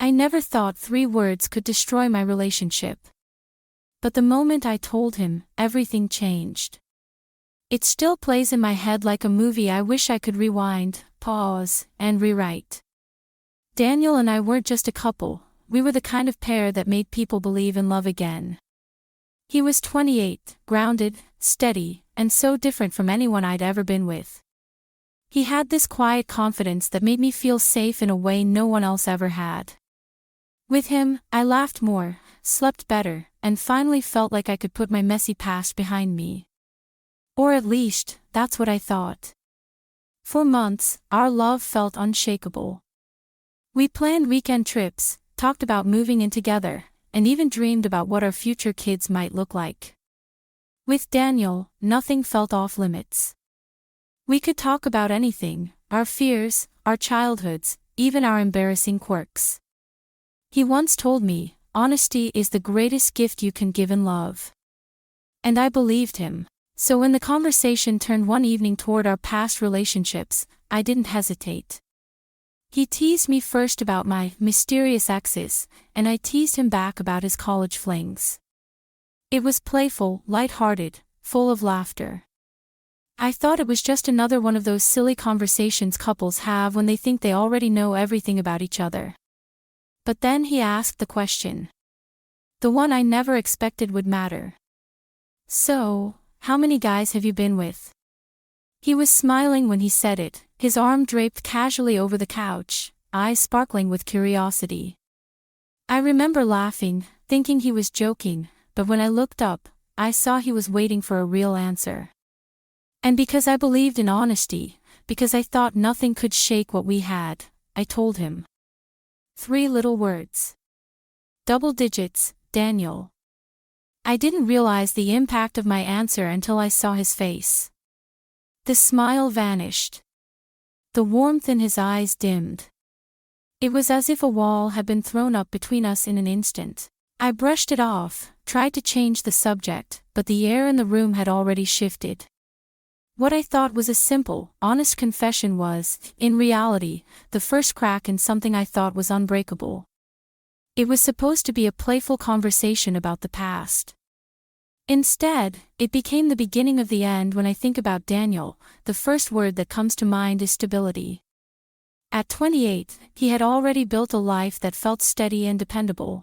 I never thought 3 words could destroy my relationship. But the moment I told him, everything changed. It still plays in my head like a movie I wish I could rewind, pause, and rewrite. Daniel and I weren't just a couple, we were the kind of pair that made people believe in love again. He was 28, grounded, steady, and so different from anyone I'd ever been with. He had this quiet confidence that made me feel safe in a way no one else ever had. With him, I laughed more, slept better, and finally felt like I could put my messy past behind me. Or at least, that's what I thought. For months, our love felt unshakable. We planned weekend trips, talked about moving in together, and even dreamed about what our future kids might look like. With Daniel, nothing felt off limits. We could talk about anything, our fears, our childhoods, even our embarrassing quirks. He once told me, honesty is the greatest gift you can give in love. And I believed him. So when the conversation turned one evening toward our past relationships, I didn't hesitate. He teased me first about my mysterious exes, and I teased him back about his college flings. It was playful, light-hearted, full of laughter. I thought it was just another one of those silly conversations couples have when they think they already know everything about each other. But then he asked the question. The one I never expected would matter. So, how many guys have you been with? He was smiling when he said it, his arm draped casually over the couch, eyes sparkling with curiosity. I remember laughing, thinking he was joking, but when I looked up, I saw he was waiting for a real answer. And because I believed in honesty, because I thought nothing could shake what we had, I told him. 3 little words. Double digits, Daniel. I didn't realize the impact of my answer until I saw his face. The smile vanished. The warmth in his eyes dimmed. It was as if a wall had been thrown up between us in an instant. I brushed it off, tried to change the subject, but the air in the room had already shifted. What I thought was a simple, honest confession was, in reality, the first crack in something I thought was unbreakable. It was supposed to be a playful conversation about the past. Instead, it became the beginning of the end. When I think about Daniel, the first word that comes to mind is stability. At 28, he had already built a life that felt steady and dependable.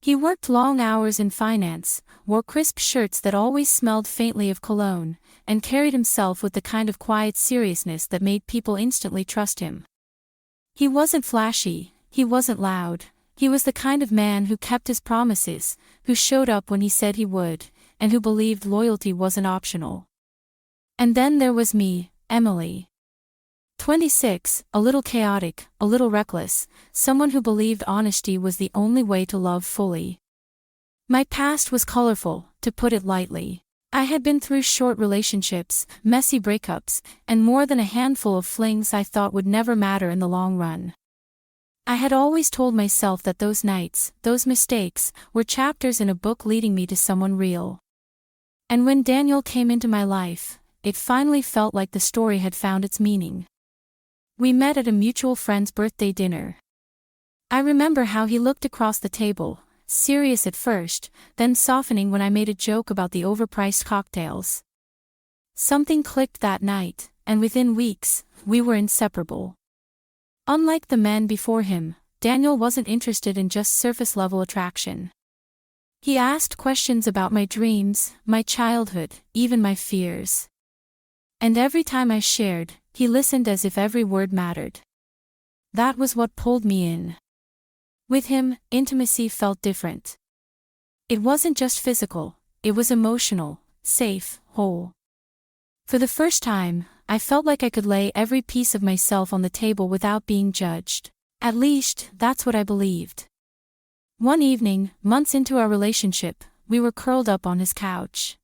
He worked long hours in finance, wore crisp shirts that always smelled faintly of cologne, and carried himself with the kind of quiet seriousness that made people instantly trust him. He wasn't flashy, he wasn't loud. He was the kind of man who kept his promises, who showed up when he said he would, and who believed loyalty wasn't optional. And then there was me, Emily. 26, a little chaotic, a little reckless, someone who believed honesty was the only way to love fully. My past was colorful, to put it lightly. I had been through short relationships, messy breakups, and more than a handful of flings I thought would never matter in the long run. I had always told myself that those nights, those mistakes, were chapters in a book leading me to someone real. And when Daniel came into my life, it finally felt like the story had found its meaning. We met at a mutual friend's birthday dinner. I remember how he looked across the table, serious at first, then softening when I made a joke about the overpriced cocktails. Something clicked that night, and within weeks, we were inseparable. Unlike the men before him, Daniel wasn't interested in just surface-level attraction. He asked questions about my dreams, my childhood, even my fears. And every time I shared, he listened as if every word mattered. That was what pulled me in. With him, intimacy felt different. It wasn't just physical, it was emotional, safe, whole. For the first time, I felt like I could lay every piece of myself on the table without being judged. At least, that's what I believed. One evening, months into our relationship, we were curled up on his couch.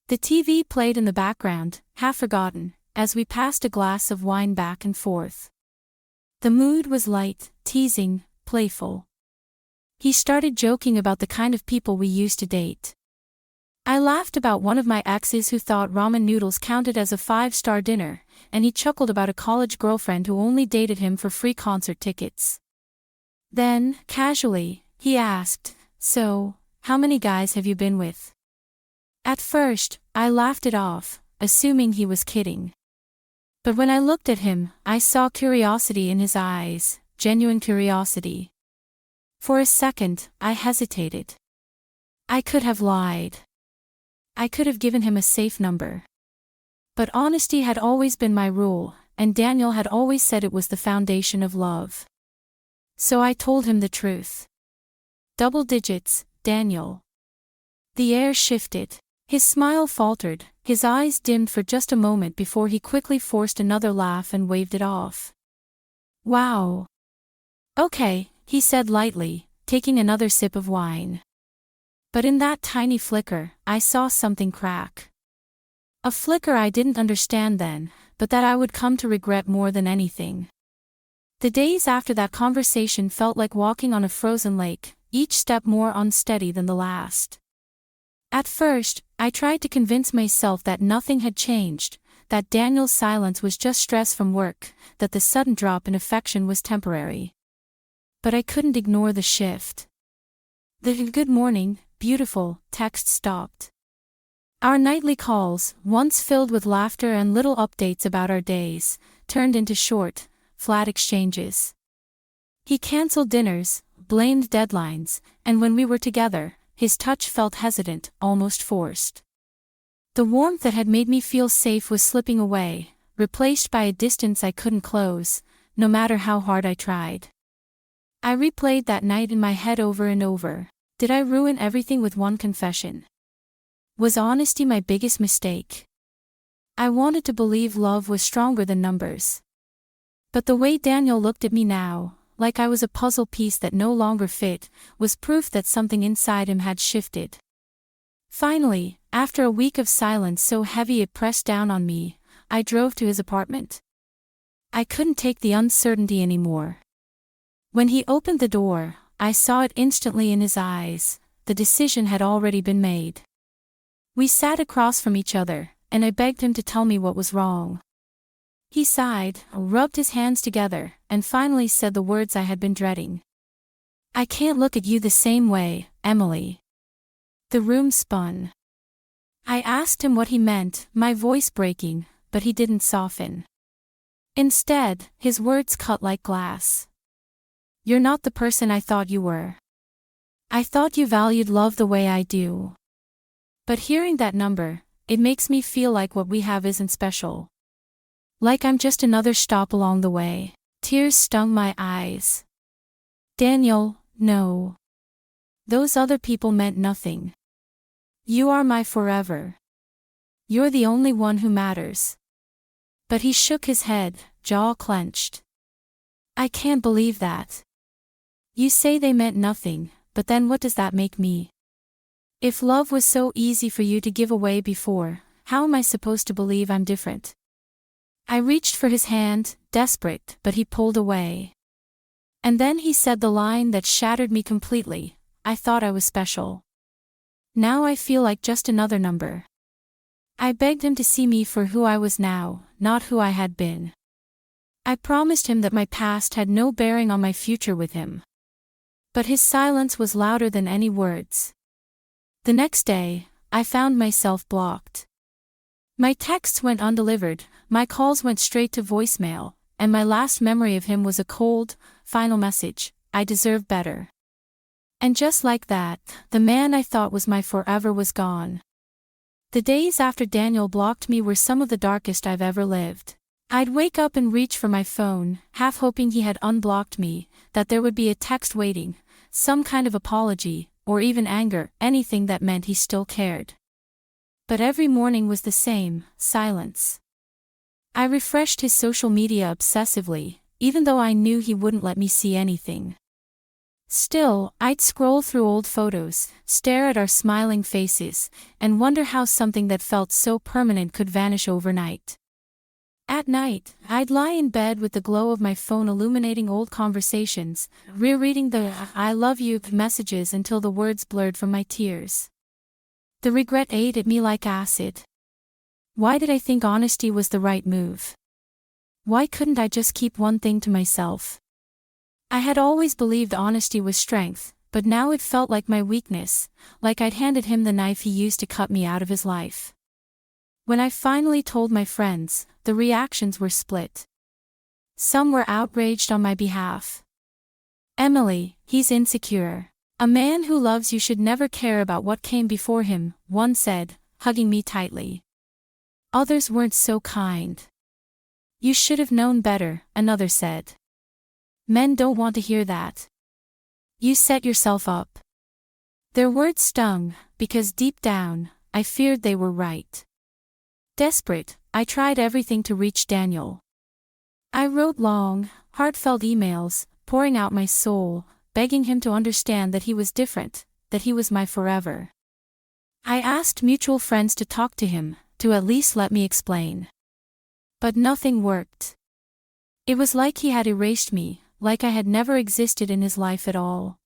The TV played in the background, half forgotten, as we passed a glass of wine back and forth. The mood was light, teasing, playful. He started joking about the kind of people we used to date. I laughed about one of my exes who thought ramen noodles counted as a 5-star dinner, and he chuckled about a college girlfriend who only dated him for free concert tickets. Then, casually, he asked, "So, how many guys have you been with?" At first, I laughed it off, assuming he was kidding. But when I looked at him, I saw curiosity in his eyes, genuine curiosity. For a second, I hesitated. I could have lied. I could have given him a safe number. But honesty had always been my rule, and Daniel had always said it was the foundation of love. So I told him the truth. Double digits, Daniel. The air shifted. His smile faltered, his eyes dimmed for just a moment before he quickly forced another laugh and waved it off. "Wow. Okay," he said lightly, taking another sip of wine. But in that tiny flicker, I saw something crack. A flicker I didn't understand then, but that I would come to regret more than anything. The days after that conversation felt like walking on a frozen lake, each step more unsteady than the last. At first, I tried to convince myself that nothing had changed, that Daniel's silence was just stress from work, that the sudden drop in affection was temporary. But I couldn't ignore the shift. The "good morning, beautiful" text stopped. Our nightly calls, once filled with laughter and little updates about our days, turned into short, flat exchanges. He canceled dinners, blamed deadlines, and when we were together, his touch felt hesitant, almost forced. The warmth that had made me feel safe was slipping away, replaced by a distance I couldn't close, no matter how hard I tried. I replayed that night in my head over and over. Did I ruin everything with one confession? Was honesty my biggest mistake? I wanted to believe love was stronger than numbers. But the way Daniel looked at me now, like I was a puzzle piece that no longer fit, was proof that something inside him had shifted. Finally, after a week of silence so heavy it pressed down on me, I drove to his apartment. I couldn't take the uncertainty anymore. When he opened the door, I saw it instantly in his eyes. The decision had already been made. We sat across from each other, and I begged him to tell me what was wrong. He sighed, rubbed his hands together, and finally said the words I had been dreading. "I can't look at you the same way, Emily." The room spun. I asked him what he meant, my voice breaking, but he didn't soften. Instead, his words cut like glass. "You're not the person I thought you were. I thought you valued love the way I do. But hearing that number, it makes me feel like what we have isn't special. Like I'm just another stop along the way." Tears stung my eyes. "Daniel, no. Those other people meant nothing. You are my forever. You're the only one who matters." But he shook his head, jaw clenched. "I can't believe that. You say they meant nothing, but then what does that make me? If love was so easy for you to give away before, how am I supposed to believe I'm different?" I reached for his hand, desperate, but he pulled away. And then he said the line that shattered me completely. "I thought I was special. Now I feel like just another number." I begged him to see me for who I was now, not who I had been. I promised him that my past had no bearing on my future with him. But his silence was louder than any words. The next day, I found myself blocked. My texts went undelivered, my calls went straight to voicemail, and my last memory of him was a cold, final message: "I deserve better." And just like that, the man I thought was my forever was gone. The days after Daniel blocked me were some of the darkest I've ever lived. I'd wake up and reach for my phone, half hoping he had unblocked me, that there would be a text waiting, some kind of apology, or even anger, anything that meant he still cared. But every morning was the same, silence. I refreshed his social media obsessively, even though I knew he wouldn't let me see anything. Still, I'd scroll through old photos, stare at our smiling faces, and wonder how something that felt so permanent could vanish overnight. At night, I'd lie in bed with the glow of my phone illuminating old conversations, rereading the "I love you" messages until the words blurred from my tears. The regret ate at me like acid. Why did I think honesty was the right move? Why couldn't I just keep one thing to myself? I had always believed honesty was strength, but now it felt like my weakness, like I'd handed him the knife he used to cut me out of his life. When I finally told my friends, the reactions were split. Some were outraged on my behalf. "Emily, he's insecure. A man who loves you should never care about what came before him," one said, hugging me tightly. Others weren't so kind. "You should have known better," another said. "Men don't want to hear that. You set yourself up." Their words stung, because deep down, I feared they were right. Desperate, I tried everything to reach Daniel. I wrote long, heartfelt emails, pouring out my soul, begging him to understand that he was different, that he was my forever. I asked mutual friends to talk to him, to at least let me explain. But nothing worked. It was like he had erased me, like I had never existed in his life at all.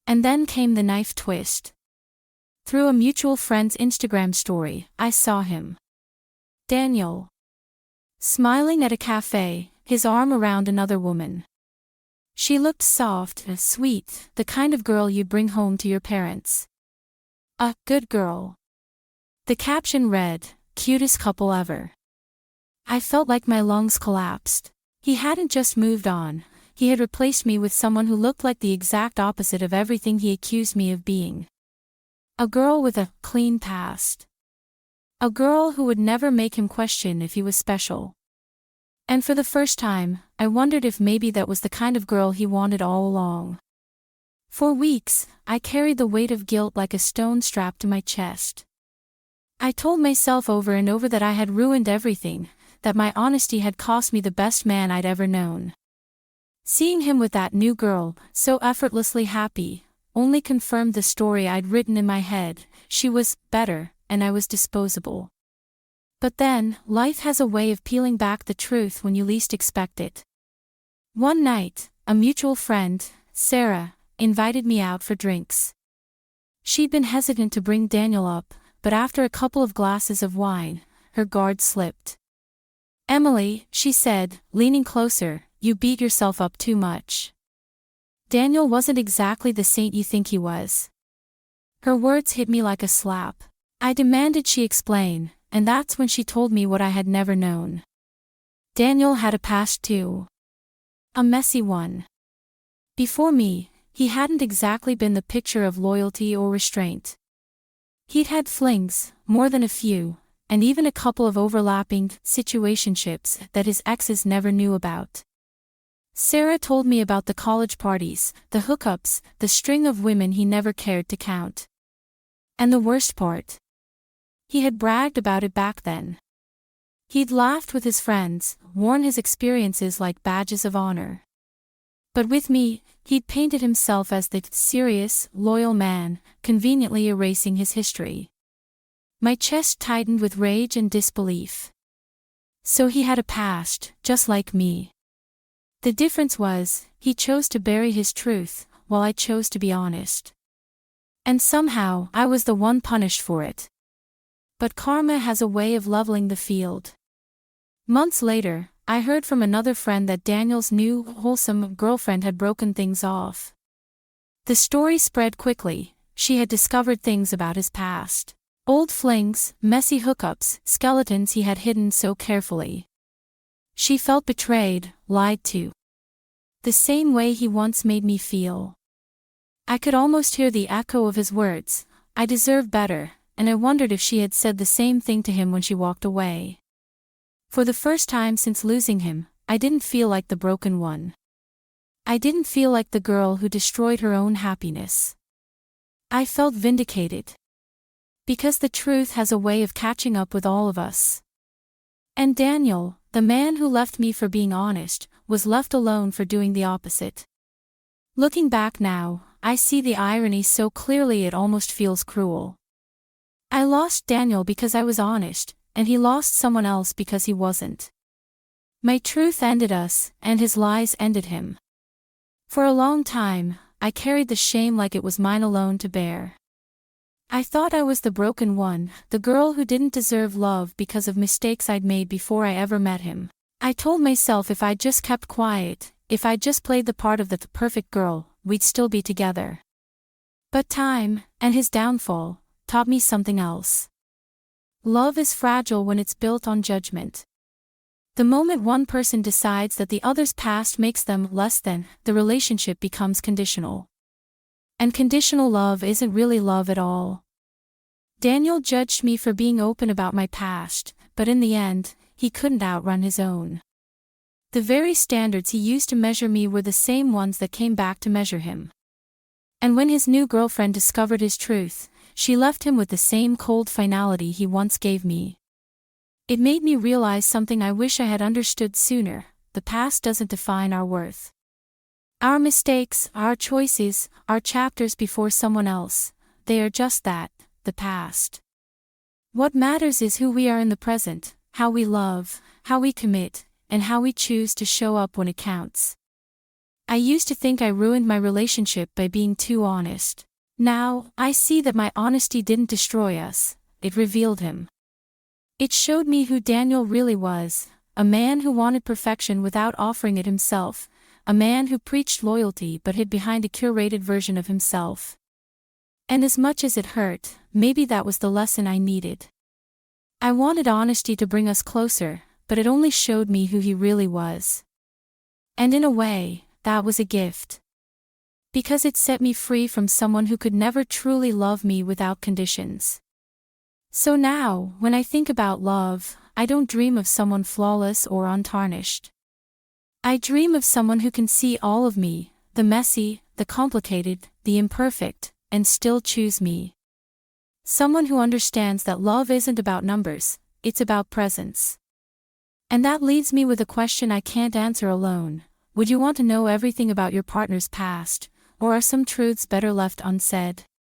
And then came the knife twist. Through a mutual friend's Instagram story, I saw him. Daniel. Smiling at a cafe, his arm around another woman. She looked soft and sweet, the kind of girl you'd bring home to your parents. A good girl. The caption read, "Cutest couple ever." I felt like my lungs collapsed. He hadn't just moved on, he had replaced me with someone who looked like the exact opposite of everything he accused me of being. A girl with a clean past. A girl who would never make him question if he was special. And for the first time, I wondered if maybe that was the kind of girl he wanted all along. For weeks, I carried the weight of guilt like a stone strapped to my chest. I told myself over and over that I had ruined everything, that my honesty had cost me the best man I'd ever known. Seeing him with that new girl, so effortlessly happy, only confirmed the story I'd written in my head. She was better, and I was disposable. But then, life has a way of peeling back the truth when you least expect it. One night, a mutual friend, Sarah, invited me out for drinks. She'd been hesitant to bring Daniel up, but after a couple of glasses of wine, her guard slipped. "Emily," she said, leaning closer, "you beat yourself up too much. Daniel wasn't exactly the saint you think he was." Her words hit me like a slap. I demanded she explain, and that's when she told me what I had never known. Daniel had a past too. A messy one. Before me, he hadn't exactly been the picture of loyalty or restraint. He'd had flings, more than a few, and even a couple of overlapping situationships that his exes never knew about. Sarah told me about the college parties, the hookups, the string of women he never cared to count. And the worst part? He had bragged about it back then. He'd laughed with his friends, worn his experiences like badges of honor. But with me, he'd painted himself as the serious, loyal man, conveniently erasing his history. My chest tightened with rage and disbelief. So he had a past, just like me. The difference was, he chose to bury his truth, while I chose to be honest. And somehow, I was the one punished for it. But karma has a way of leveling the field. Months later, I heard from another friend that Daniel's new, wholesome girlfriend had broken things off. The story spread quickly. She had discovered things about his past. Old flings, messy hookups, skeletons he had hidden so carefully. She felt betrayed, lied to. The same way he once made me feel. I could almost hear the echo of his words, "I deserve better," and I wondered if she had said the same thing to him when she walked away. For the first time since losing him, I didn't feel like the broken one. I didn't feel like the girl who destroyed her own happiness. I felt vindicated. Because the truth has a way of catching up with all of us. And Daniel, the man who left me for being honest, was left alone for doing the opposite. Looking back now, I see the irony so clearly it almost feels cruel. I lost Daniel because I was honest, and he lost someone else because he wasn't. My truth ended us, and his lies ended him. For a long time, I carried the shame like it was mine alone to bear. I thought I was the broken one, the girl who didn't deserve love because of mistakes I'd made before I ever met him. I told myself if I just kept quiet, if I'd just played the part of the perfect girl, we'd still be together. But time, and his downfall, taught me something else. Love is fragile when it's built on judgment. The moment one person decides that the other's past makes them less than, the relationship becomes conditional. And conditional love isn't really love at all. Daniel judged me for being open about my past, but in the end, he couldn't outrun his own. The very standards he used to measure me were the same ones that came back to measure him. And when his new girlfriend discovered his truth, she left him with the same cold finality he once gave me. It made me realize something I wish I had understood sooner: the past doesn't define our worth. Our mistakes, our choices, our chapters before someone else, they are just that, the past. What matters is who we are in the present, how we love, how we commit, and how we choose to show up when it counts. I used to think I ruined my relationship by being too honest. Now, I see that my honesty didn't destroy us, it revealed him. It showed me who Daniel really was, a man who wanted perfection without offering it himself, a man who preached loyalty but hid behind a curated version of himself. And as much as it hurt, maybe that was the lesson I needed. I wanted honesty to bring us closer, but it only showed me who he really was. And in a way, that was a gift. Because it set me free from someone who could never truly love me without conditions. So now, when I think about love, I don't dream of someone flawless or untarnished. I dream of someone who can see all of me, the messy, the complicated, the imperfect, and still choose me. Someone who understands that love isn't about numbers, it's about presence. And that leaves me with a question I can't answer alone. Would you want to know everything about your partner's past, or are some truths better left unsaid?